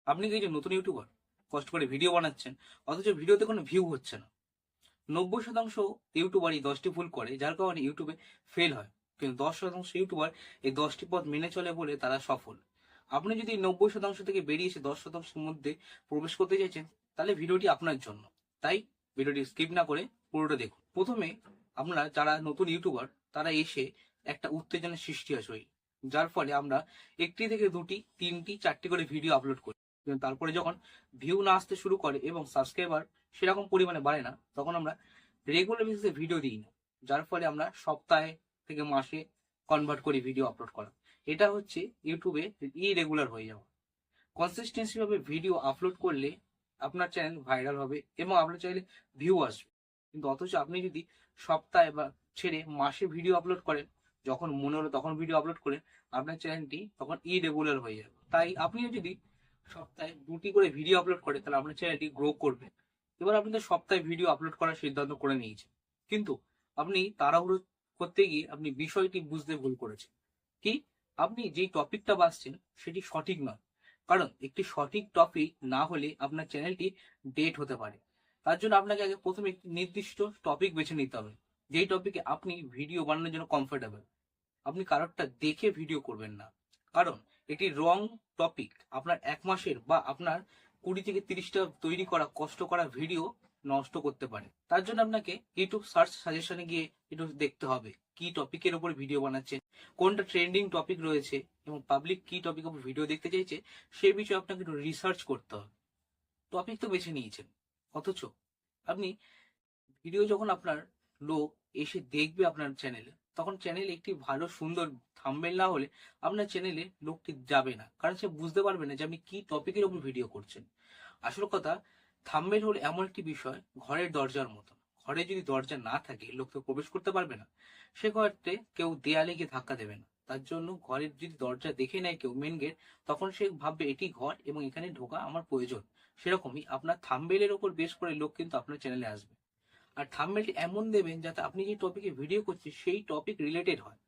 আপনি কি যে নতুন ইউটিউবার কষ্ট করে ভিডিও বানাচ্ছেন, অথচ ভিডিওতে কোনো ভিউ হচ্ছে না। 90% ইউটিউবারই 10টি ভুল করে, যার কারণে ইউটিউবে ফেল হয়। কিন্তু 10% ইউটিউবার এই 10টি পথ মেনে চলে বলে তারা সফল। আপনি যদি 90% থেকে বেরিয়ে এসে 10%-এর মধ্যে প্রবেশ করতে চাইছেন, তাহলে ভিডিওটি আপনার জন্য। তাই ভিডিওটি স্কিপ না করে পুরোটা দেখুন। প্রথমে আমরা যারা নতুন ইউটিউবার তারা এসে একটা উত্তেজনার সৃষ্টি হয়, যার ফলে আমরা একটি থেকে দুটি, তিনটি, চারটি করে ভিডিও আপলোড করি। কিন্তু তারপরে যখন ভিউ না আসতে শুরু করে এবং সাবস্ক্রাইবার সেরকম পরিমাণে বাড়ে না, তখন আমরা রেগুলার বেসিসে ভিডিও দিই না, যার ফলে আমরা সপ্তাহে থেকে মাসে কনভার্ট করি ভিডিও আপলোড করা। এটা হচ্ছে ইউটিউবে ইরেগুলার হয়ে যাওয়া। কনসিস্টেন্সি ভাবে ভিডিও আপলোড করলে আপনার চ্যানেল ভাইরাল হবে এবং আপনার চ্যানেলে ভিউ আসবে। কিন্তু অথচ আপনি যদি সপ্তাহে বা ছেড়ে মাসে ভিডিও আপলোড করেন, যখন মনে হলো তখন ভিডিও আপলোড করেন, আপনার চ্যানেলটি তখন ইরেগুলার হয়ে যাবে। তাই আপনিও যদি সপ্তাহে দুটি করে ভিডিও আপলোড করেন, তাহলে আপনার চ্যানেলটি গ্রো করবে। এবার আপনি তো সপ্তাহে ভিডিও আপলোড করার সিদ্ধান্ত করে নিয়েছেন, কিন্তু আপনি তাড়াহুড়ো করতে গিয়ে আপনি বিষয়টি বুঝতে ভুল করেছেন। কি? আপনি যেই টপিকটা বাছছেন সেটি সঠিক নয়। কারণ একটি সঠিক টপিক না হলে আপনার চ্যানেলটি ডেট হতে পারে। তার জন্য আপনাকে আগে প্রথমে একটি নির্দিষ্ট টপিক বেছে নিতে হবে, যেই টপিকে আপনি ভিডিও বানানোর জন্য কমফোর্টেবল। আপনি কারোরটা দেখে ভিডিও করবেন না, কারণ এটি রং টপিক আপনার 1 মাসের বা আপনার 20 থেকে 30টা তৈরি করা কষ্ট করা ভিডিও নষ্ট করতে পারে। তার জন্য আপনাকে ইউটিউব সার্চ সাজেশনে গিয়ে একটু দেখতে হবে কি টপিকের উপর ভিডিও বানাচ্ছেন, কোনটা ট্রেন্ডিং টপিক রয়েছে এবং পাবলিক কি টপিক উপর ভিডিও দেখতে চাইছে, সেই বিষয়ে আপনাকে একটু রিসার্চ করতে হবে। টপিক তো বেছে নিয়েছেন, অথচ আপনি ভিডিও যখন আপনার লোক এসে দেখবে আপনার চ্যানেলে, তখন চ্যানেলে একটি ভালো সুন্দর থাম্বনেল না হলে আপনার চ্যানেলে লোকটি যাবে না, কারণ সে বুঝতে পারবে না যে আপনি কি টপিকের উপর ভিডিও করছেন। আসল কথা, থাম্বনেল হলো এমন একটি বিষয় ঘরের দরজার মতো। ঘরে যদি দরজা না থাকে, লোক তো প্রবেশ করতে পারবে না। সে ঘরতে কেউ দেয়ালে গিয়ে ধাক্কা দেবে না। তার জন্য ঘরের যদি দরজা দেখে নেয় কেউ মেন গেট, তখন সে ভাববে এটি ঘর এবং এখানে ঢোকা আমার প্রয়োজন। সেরকমই আপনার থাম্বনেলের উপর বেশ করে লোক কিন্তু আপনার চ্যানেলে আসবে। আর থাম্বনেলটি এমন দেবেন যাতে আপনি যে টপিকে ভিডিও করছেন সেই টপিক রিলেটেড হয়।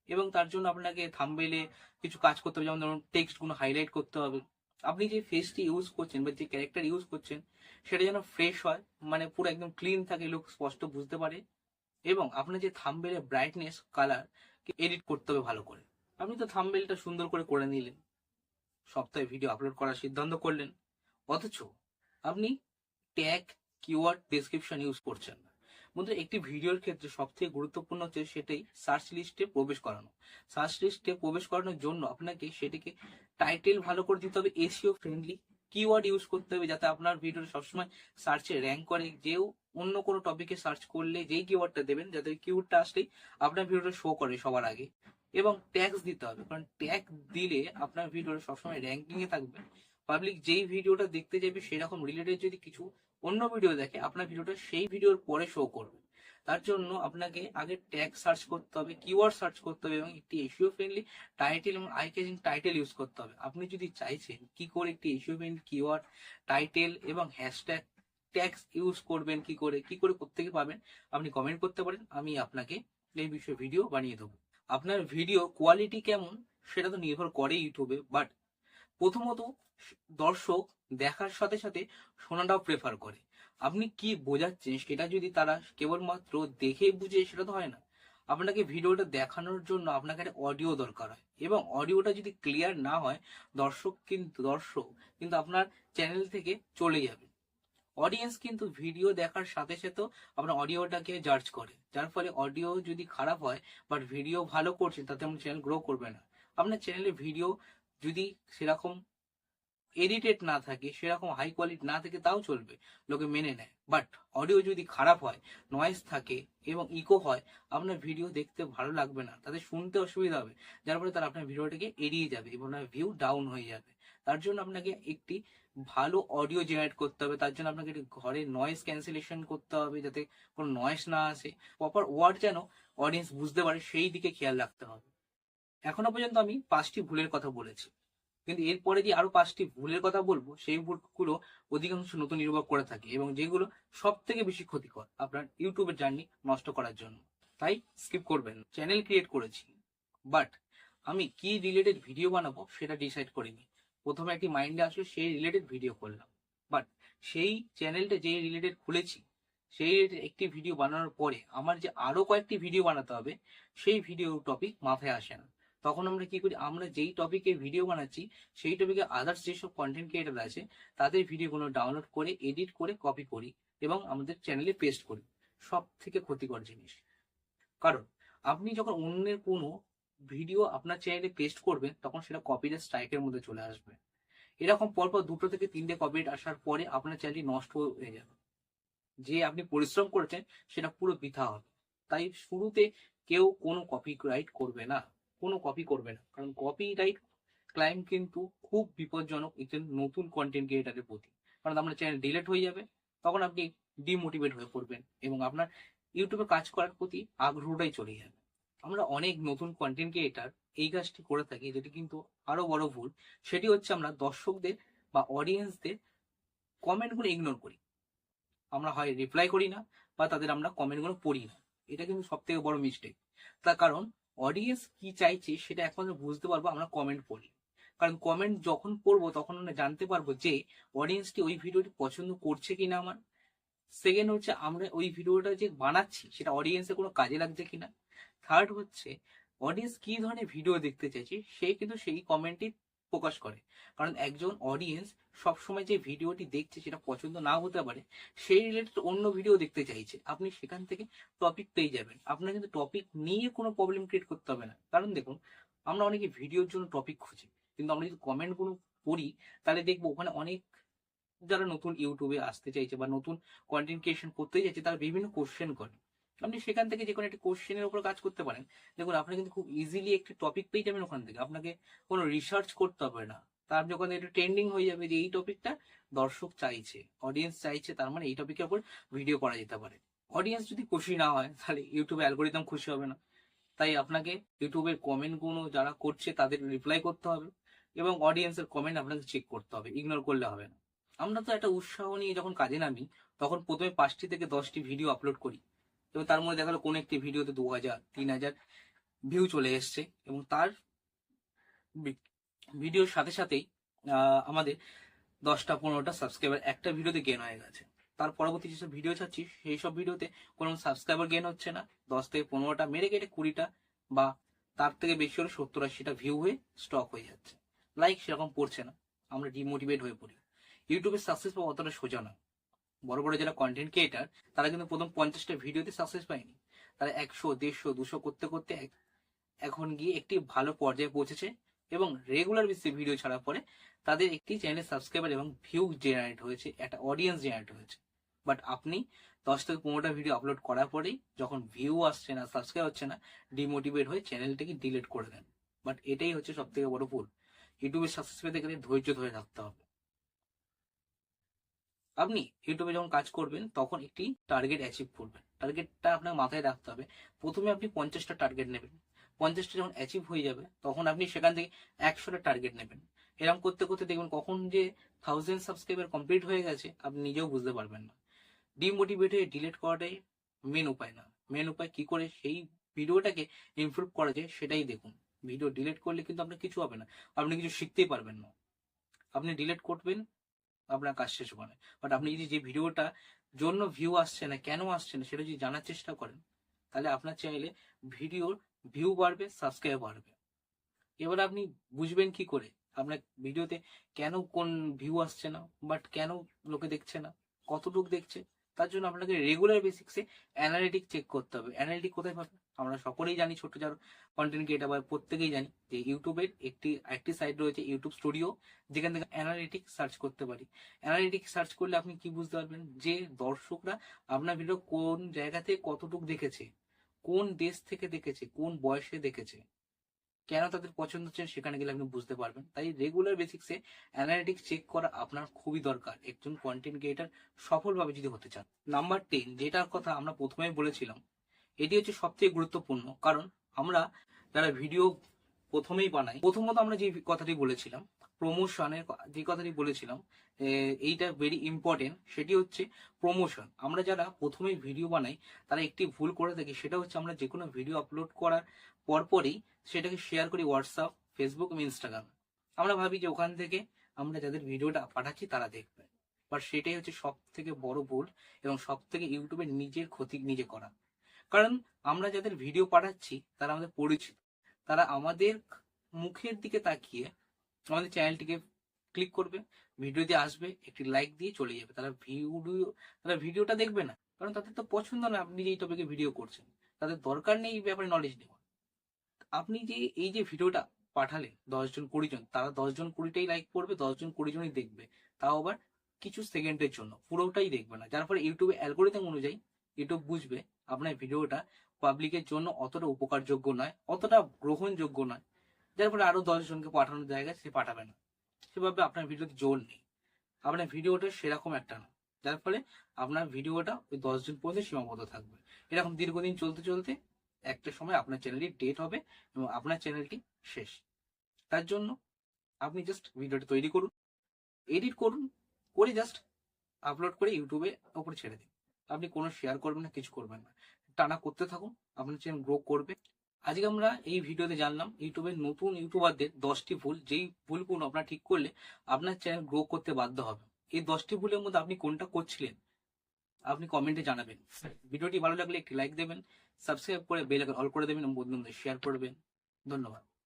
এবং তার জন্য আপনাকে থাম্বনেলে কিছু কাজ করতে হবে, যেমন ধরুন টেক্সট গুলো হাইলাইট করতে হবে। আপনি যে ফেসটি ইউজ করছেন বা যে ক্যারেক্টার ইউজ করছেন সেটা যেন ফ্রেশ হয়, মানে পুরো একদম ক্লিন থাকে, লোক স্পষ্ট বুঝতে পারে। এবং আপনার যে থাম্বনেলের ব্রাইটনেস কালার এডিট করতে হবে ভালো করে। আপনি তো থাম্বনেলটা সুন্দর করে নিলেন, সপ্তাহে ভিডিও আপলোড করার সিদ্ধান্ত করলেন, অথচ আপনি ট্যাগ, কিওয়ার্ড, ডেসক্রিপশন ইউজ করছেন না। বন্ধুরা, একটি ভিডিওর ক্ষেত্রে সব থেকে গুরুত্বপূর্ণ হচ্ছে সেটাই সার্চ লিস্টে প্রবেশ করানো। সার্চ লিস্টে প্রবেশ করানোর জন্য আপনাকে সেটিকে টাইটেল ভালো করে দিতে হবে, এসইও ফ্রেন্ডলি। কিওয়ার্ড ইউজ করতে হবে যাতে আপনার ভিডিওটা সবসময় সার্চে র্যাঙ্ক করে। যেও অন্য কোনো টপিকে সার্চ করলে যেই কিওয়ার্ডটা দেবেন, যাতে ওই কিওয়ার্ডটা আসলেই আপনার ভিডিওটা শো করে সবার আগে। এবং ট্যাগস দিতে হবে, কারণ ট্যাগ দিলে আপনার ভিডিওটা সবসময় র্যাঙ্কিং এ থাকবে। পাবলিক যেই ভিডিওটা দেখতে যাবে সেরকম রিলেটেড যদি কিছু অন্য ভিডিও দেখে, আপনার ভিডিওটা সেই ভিডিওর পরে শো করবে। তার জন্য আপনাকে আগে ট্যাগ সার্চ করতে হবে, কিওয়ার্ড সার্চ করতে হবে এবং একটি এসইও ফ্রেন্ডলি টাইটেল এবং আই ক্যাচিং টাইটেল ইউজ করতে হবে। আপনি যদি চাইছেন কি করে একটি এসইও ফ্রেন্ডলি কিওয়ার্ড, টাইটেল এবং হ্যাশট্যাগ ট্যাগস ইউজ করবেন, কি করে প্রত্যেকে পাবেন, আপনি কমেন্ট করতে পারেন, আমি আপনাকে এই বিষয়ে ভিডিও বানিয়ে দেবো। আপনার ভিডিও কোয়ালিটি কেমন সেটা তো নির্ভর করে ইউটিউবে, বাট প্রথমত দর্শক দেখার সাথে সাথে শোনাটাও প্রেফার করে। আপনি কি বোঝাচ্ছেন সেটা যদি তারা কেবলমাত্র দেখে বুঝে, সেটা তো হয় না। আপনাকে ভিডিওটা দেখানোর জন্য আপনাকে একটা অডিও দরকার হয়, এবং অডিওটা যদি ক্লিয়ার না হয়, দর্শক কিন্তু আপনার চ্যানেল থেকে চলে যাবে। অডিয়েন্স কিন্তু ভিডিও দেখার সাথে সাথেও আপনার অডিওটাকে জাজ করে, যার ফলে অডিও যদি খারাপ হয় বাট ভিডিও ভালো করছেন, তাতে আপনার চ্যানেল গ্রো করবে না। আপনার চ্যানেলে ভিডিও যদি সেরকম এডিটেড না থাকে, সেরকম হাই কোয়ালিটি না থাকে, তাও চলবে, লোকে মেনে নেয়। বাট অডিও যদি খারাপ হয়, নয়েজ থাকে এবং ইকো হয়, আপনার ভিডিও দেখতে ভালো লাগবে না, তাদের শুনতে অসুবিধা হবে, যার ফলে তারা আপনার ভিডিওটাকে এড়িয়ে যাবে এবং ভিউ ডাউন হয়ে যাবে। তার জন্য আপনাকে একটি ভালো অডিও জেনারেট করতে হবে। তার জন্য আপনাকে একটি ঘরে নয়েজ ক্যান্সেলেশন করতে হবে, যাতে কোনো নয়েজ না আসে। প্রপার ওয়ার্ড যেন অডিয়েন্স বুঝতে পারে, সেই দিকে খেয়াল রাখতে হবে। এখনো পর্যন্ত আমি 5টি ভুলের কথা বলেছি, কিন্তু এরপরে যে আরো 5টি ভুলের কথা বলবো, সেই ভুলগুলো অধিকাংশ নতুন ইউটিউবার করে থাকে এবং যেগুলো সব থেকে বেশি ক্ষতিকর আপনার ইউটিউবের জার্নি নষ্ট করার জন্য। তাই স্কিপ করবেন। চ্যানেল ক্রিয়েট করেছি, বাট আমি কি রিলেটেড ভিডিও বানাবো সেটা ডিসাইড করিনি। প্রথমে একটি মাইন্ডে আসলো সেই রিলেটেড ভিডিও করলাম, বাট সেই চ্যানেলটা যে রিলেটেড খুলেছি সেই একটি ভিডিও বানানোর পরে আমার যে আরো কয়েকটি ভিডিও বানাতে হবে সেই ভিডিও টপিক মাথায় আসে না। তখন আমরা কি করি, আমরা যেই টপিকে ভিডিও বানাচ্ছি সেই টপিকে আদার্স যেসব কন্টেন্ট ক্রিয়েটার আছে তাদের ভিডিওগুলো ডাউনলোড করে এডিট করে কপি করি এবং আমাদের চ্যানেলে পেস্ট করি। সব থেকে ক্ষতিকর জিনিস, কারণ আপনি যখন অন্যের কোনো ভিডিও আপনার চ্যানেলে পেস্ট করবেন তখন সেটা কপিরাইট স্ট্রাইকের মধ্যে চলে আসবে। এরকম পরপর 2 থেকে 3টে কপিরাইট আসার পরে আপনার চ্যানেলটি নষ্ট হয়ে যাবে, যে আপনি পরিশ্রম করেছেন সেটা পুরো বৃথা হবে। তাই শুরুতে কেউ কোনো কপিরাইট করবে না, কোনো কপি করবে না, কারণ কপিরাইট ক্লাইম কিন্তু খুব বিপজ্জনক একজন নতুন কন্টেন্ট ক্রিয়েটারের প্রতি। কারণ আপনার চ্যানেল ডিলিট হয়ে যাবে, তখন আপনি ডিমোটিভেট হয়ে পড়বেন এবং আপনার ইউটিউবে কাজ করার প্রতি আগ্রহটাই চলে যাবে। আমরা অনেক নতুন কন্টেন্ট ক্রিয়েটার এই কাজটি করে থাকি, যেটি কিন্তু আরো বড় ভুল। সেটি হচ্ছে আমরা দর্শকদের বা অডিয়েন্সদের কমেন্টগুলো ইগনোর করি। আমরা হয় রিপ্লাই করি না বা তাদের আমরা কমেন্টগুলো পড়ি না। এটা কিন্তু সব থেকে বড় মিস্টেক। তার কারণ অডিয়েন্স কি চাইছে সেটা একমাত্র বুঝতে পারবো আমরা কমেন্ট পড়ি। কারণ কমেন্ট যখন পড়বো তখন আমরা জানতে পারবো যে অডিয়েন্সটি ওই ভিডিওটি পছন্দ করছে কিনা আমার। সেকেন্ড হচ্ছে আমরা ওই ভিডিওটা যে বানাচ্ছি সেটা অডিয়েন্সের কোনো কাজে লাগছে কিনা। থার্ড হচ্ছে অডিয়েন্স কি ধরনের ভিডিও দেখতে চাইছে সে কিন্তু সেই কমেন্টই প্রকাশ করে। কারণ একজন অডিয়েন্স সবসময় যে ভিডিওটি দেখছে সেটা পছন্দ না হতে পারে, সেই রিলেটেড অন্য ভিডিও দেখতে চাইছে, আপনি সেখান থেকে টপিক পেয়ে যাবেন। আপনার কিন্তু টপিক নিয়ে কোনো প্রবলেম ক্রিয়েট করতে হবে না। কারণ দেখুন, আমরা অনেকে ভিডিওর জন্য টপিক খুঁজি, কিন্তু আমরা যদি কমেন্টগুলো পড়ি তাহলে দেখবো ওখানে অনেক যারা নতুন ইউটিউবে আসতে চাইছে বা নতুন কন্টেন্ট ক্রিয়েশন করতে চাইছে তারা বিভিন্ন কোশ্চেন করে। আপনি সেখান থেকে যে কোনো একটি কোশ্চেনের উপর কাজ করতে পারেন। দেখুন, আপনি কিন্তু খুব ইজিলি একটি টপিক পেয়ে যাবেন ওখান থেকে, আপনাকে কোনো রিসার্চ করতে হবে না। তার যখন একটু ট্রেন্ডিং হয়ে যাবে যে এই টপিকটা দর্শক চাইছে, অডিয়েন্স চাইছে, তার মানে এই টপিকের উপর ভিডিও করা যেতে পারে। অডিয়েন্স যদি খুশি না হয় তাহলে ইউটিউবে অ্যালগোরিদম খুশি হবে না। তাই আপনাকে ইউটিউবের কমেন্ট গুলো যারা করছে তাদের রিপ্লাই করতে হবে এবং অডিয়েন্সের কমেন্ট আপনাকে চেক করতে হবে, ইগনোর করলে হবে না। আমরা তো একটা উৎসাহ নিয়ে যখন কাজে নামি তখন প্রথমে 5টি থেকে 10টি ভিডিও আপলোড করি এবং তার মধ্যে দেখা গেলো কোনো একটি ভিডিওতে 2000 3000 ভিউ চলে এসছে এবং তার ভিডিওর সাথে সাথেই আমাদের 10টা 15টা সাবস্ক্রাইবার একটা ভিডিওতে গেন হয়ে গেছে। তার পরবর্তী যেসব ভিডিও ছাড়ছি সেই সব ভিডিওতে কোনো সাবস্ক্রাইবার গেন হচ্ছে না, 10 থেকে 15টা মেরে কেটে 20টা বা তার থেকে বেশি হলে 70-80টা ভিউ হয়ে স্টক হয়ে যাচ্ছে, লাইক সেরকম পড়ছে না, আমরা ডিমোটিভেট হয়ে পড়ি। ইউটিউবে সাকসেস পাওয়া অতটা সোজা না। বড় বড় যারা কন্টেন্ট ক্রিয়েটার তারা কিন্তু প্রথম 50টা ভিডিওতে সাকসেস পায়নি, তারা 100 150 200 করতে করতে এখন গিয়ে একটি ভালো পর্যায়ে পৌঁছেছে এবং রেগুলার বেসিসে ভিডিও ছাড়ার পরে তাদের একটি চ্যানেল সাবস্ক্রাইবার এবং ভিউ জেনারেট হয়েছে, একটা অডিয়েন্স জেনারেট হয়েছে। বাট আপনি 10 থেকে 15টা ভিডিও আপলোড করার পরেই যখন ভিউ আসছে না, সাবস্ক্রাইব হচ্ছে না, ডিমোটিভেট হয়ে চ্যানেলটাকে ডিলিট করে দেন। বাট এটাই হচ্ছে সব থেকে বড় ভুল। ইউটিউবে সাকসেস পেতে গেলে ধৈর্য ধরে থাকতে হবে। আপনি ইউটিউবে যখন কাজ করবেন তখন একটি টার্গেট অ্যাচিভ করবেন, টার্গেটটা আপনার মাথায় রাখতে হবে। প্রথমে আপনি 50টা টার্গেট নেবেন, 50টা যখন অ্যাচিভ হয়ে যাবে তখন আপনি সেখান থেকে 100টা টার্গেট নেবেন। এরকম করতে করতে দেখবেন কখন যে 1000 সাবস্ক্রাইবার কমপ্লিট হয়ে গেছে আপনি নিজেও বুঝতে পারবেন না। ডিমোটিভেট হয়ে ডিলিট করাটাই মেন উপায় না। মেন উপায় কি করে সেই ভিডিওটাকে ইমপ্রুভ করা যায় সেটাই দেখুন। ভিডিও ডিলিট করলে কিন্তু আপনার কিছু হবে না, আপনি কিছু শিখতেই পারবেন না। আপনি ডিলিট করবেন, আপনার কাজ শেষ হবে। বাট আপনি যদি যে ভিডিওটা জন্য ভিউ আসছে না, কেন আসছে না সেটা যদি জানার চেষ্টা করেন তাহলে আপনার চ্যানেলে ভিডিওর ভিউ বাড়বে, সাবস্ক্রাইব বাড়বে। এবার আপনি বুঝবেন কি করে আপনার ভিডিওতে কেন কোন ভিউ আসছে না, বাট কেন লোকে দেখছে না, কতটুকু দেখছে। তার জন্য আপনাকে রেগুলার বেসিক্সে অ্যানালিটিক চেক করতে হবে। অ্যানালিটিক কোথায় পাবে? আমরা সকলেই জানি, ছোট যারা কন্টেন্ট ক্রিয়েটার বা প্রত্যেকেই জানি যে ইউটিউবের একটি সাইট রয়েছে ইউটিউব স্টুডিও, যেখান থেকে অ্যানালিটিক সার্চ করতে পারি। অ্যানালিটিক সার্চ করলে আপনি কি বুঝতে পারবেন যে দর্শকরা আপনার ভিডিও কোন জায়গাতে কতটুকু দেখেছে, কোন দেশ থেকে দেখেছে, কোন বয়সে দেখেছে, কেন তাদের পছন্দ হচ্ছে, সেখানে গেলে আপনি বুঝতে পারবেন। তাই রেগুলার বেসিক্সে অ্যানালিটিক্স চেক করা আপনার খুবই দরকার একজন কন্টেন্ট ক্রিয়েটার সফলভাবে যদি হতে চান। নাম্বার 10, যেটার কথা আমরা প্রথমেই বলেছিলাম, এটি হচ্ছে সবথেকে গুরুত্বপূর্ণ। কারণ আমরা যারা ভিডিও প্রথমেই বানাই, প্রথমত আমরা যে কথাটি বলেছিলাম প্রমোশনের, যে কথাটি বলেছিলাম এইটা ভেরি ইম্পর্টেন্ট, সেটি হচ্ছে প্রমোশন। আমরা যারা প্রথমেই ভিডিও বানাই তারা একটি ভুল করে থাকি, সেটা হচ্ছে আমরা যে কোনো ভিডিও আপলোড করার পরপরই সেটাকে শেয়ার করি হোয়াটসঅ্যাপ, ফেসবুক এবং ইনস্টাগ্রাম। আমরা ভাবি যে ওখান থেকে আমরা যাদের ভিডিওটা পাঠাচ্ছি তারা দেখবে। বাট সেটাই হচ্ছে সব থেকে বড় ভুল এবং সব থেকে ইউটিউবের নিজের ক্ষতি নিজে করা। কারণ আমরা যাদের ভিডিও পাঠাচ্ছি তারা আমাদের পরিচিত, তারা আমাদের মুখের দিকে তাকিয়ে আমাদের চ্যানেলটিকে ক্লিক করবে, ভিডিওতে আসবে, একটি লাইক দিয়ে চলে যাবে। তারা ভিডিওটা দেখবে না, কারণ তাদের তো পছন্দ না আপনি যে এই টপিকে ভিডিও করছেন, তাদের দরকার নেই এই ব্যাপারে নলেজ নেওয়া। আপনি যে এই যে ভিডিওটা পাঠালেন 10 জন 20 জন, তারা 10 জন 20টাই লাইক করবে, 10 জন 20জনই দেখবে, তাও আবার কিছু সেকেন্ডের জন্য, পুরোটাই দেখবে না। যার ফলে ইউটিউবে অ্যালগোরিদম অনুযায়ী ইউটিউব বুঝবে আপনার ভিডিওটা পাবলিকের জন্য অতটা উপকারযোগ্য নয়, অতটা গ্রহণযোগ্য নয়, যার ফলে আরো 10 জনকে পাঠানোর জায়গায় সে পাঠাবে না। সেভাবে আপনার ভিডিওতে জোর নেই, আপনার ভিডিওটা সেরকম একটা না, যার ফলে আপনার ভিডিওটা ওই 10 জন পর্যন্ত সীমাবদ্ধ থাকবে। এরকম দীর্ঘদিন চলতে চলতে একটা সময় আপনার চ্যানেলটি ডেট হবে এবং আপনার চ্যানেলটি শেষ। তার জন্য আপনি জাস্ট ভিডিওটা তৈরি করুন, এডিট করুন, করে জাস্ট আপলোড করে ইউটিউবে ওপরে ছেড়ে দিন। আপনি কোনো শেয়ার করবেন না, কিছু করবেন না, টানা করতে থাকুন, আপনার চ্যানেল গ্রো করবে। আজকে আমরা এই ভিডিওতে জানলাম ইউটিউবের নতুন ইউটিউবারদের 10টি ভুল, যেই ভুলগুলো আপনারা ঠিক করলে আপনার চ্যানেল গ্রো করতে বাধ্য হবে। এই 10টি ভুলের মধ্যে আপনি কোনটা করছিলেন আপনি কমেন্টে জানাবেন। ভিডিওটি ভালো লাগলে একটি লাইক দেবেন, সাবস্ক্রাইব করে বেল আইকন অল করে দেবেন এবং বন্ধুদের শেয়ার করবেন। ধন্যবাদ।